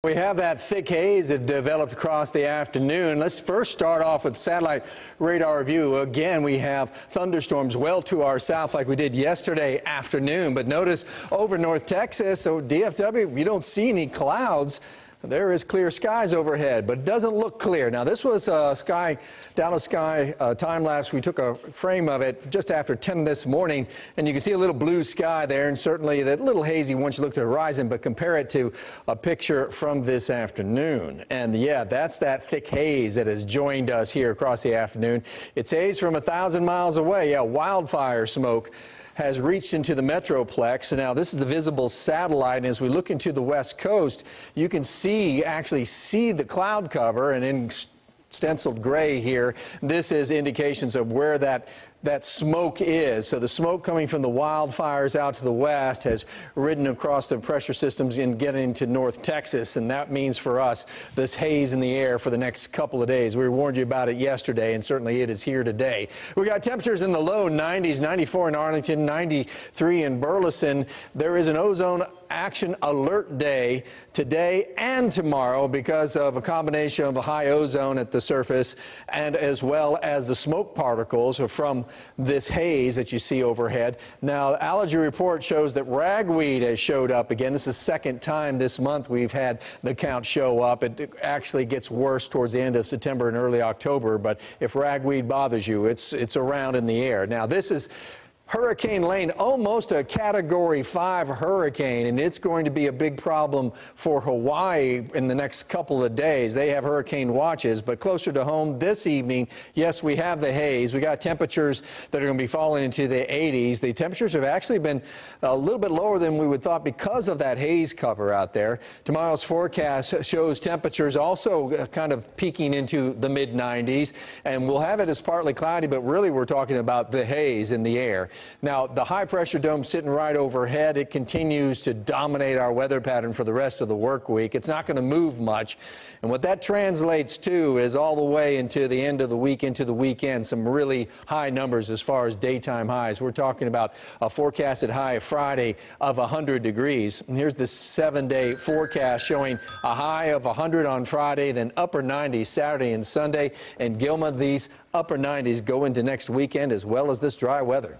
We have that thick haze that developed across the afternoon. Let's first start off with satellite radar view. Again, we have thunderstorms well to our south like we did yesterday afternoon. But notice over North Texas, so DFW, you don't see any clouds. There is clear skies overhead, but it doesn't look clear. Now, this was Dallas sky time lapse. We took a frame of it just after 10 this morning, and you can see a little blue sky there, and certainly that little hazy once you look at the horizon, but compare it to a picture from this afternoon. And yeah, that's that thick haze that has joined us here across the afternoon. It's haze from 1,000 miles away. Yeah, wildfire smoke has reached into the Metroplex. And now this is the visible satellite. And as we look into the west coast, you can actually see the cloud cover, and in stenciled gray here, this is indications of where that smoke is. So the smoke coming from the wildfires out to the west has ridden across the pressure systems and getting to North Texas, and that means for us this haze in the air for the next couple of days. We warned you about it yesterday, and certainly it is here today. We got temperatures in the low 90s, 94 in Arlington, 93 in Burleson. There is an ozone action alert day today and tomorrow because of a combination of a high ozone at the surface and as well as the smoke particles from this haze that you see overhead. Now, allergy report shows that ragweed has showed up again. This is the second time this month we've had the count show up. It actually gets worse towards the end of September and early October, but if ragweed bothers you, it's around in the air. Now, this is Hurricane Lane, almost a Category 5 hurricane, and it's going to be a big problem for Hawaii in the next couple of days. They have hurricane watches, but closer to home this evening, yes, we have the haze. We got temperatures that are going to be falling into the 80s. The temperatures have actually been a little bit lower than we would thought because of that haze cover out there. Tomorrow's forecast shows temperatures also kind of peaking into the mid-90s, and we'll have it as partly cloudy, but really we're talking about the haze in the air. Now, the high-pressure dome sitting right overhead, it continues to dominate our weather pattern for the rest of the work week. It's not going to move much. And what that translates to is all the way into the end of the week, into the weekend, some really high numbers as far as daytime highs. We're talking about a forecasted high Friday of 100 degrees. And here's the 7-day forecast showing a high of 100 on Friday, then upper 90s Saturday and Sunday. And Gilma, these upper 90s go into next weekend as well as this dry weather.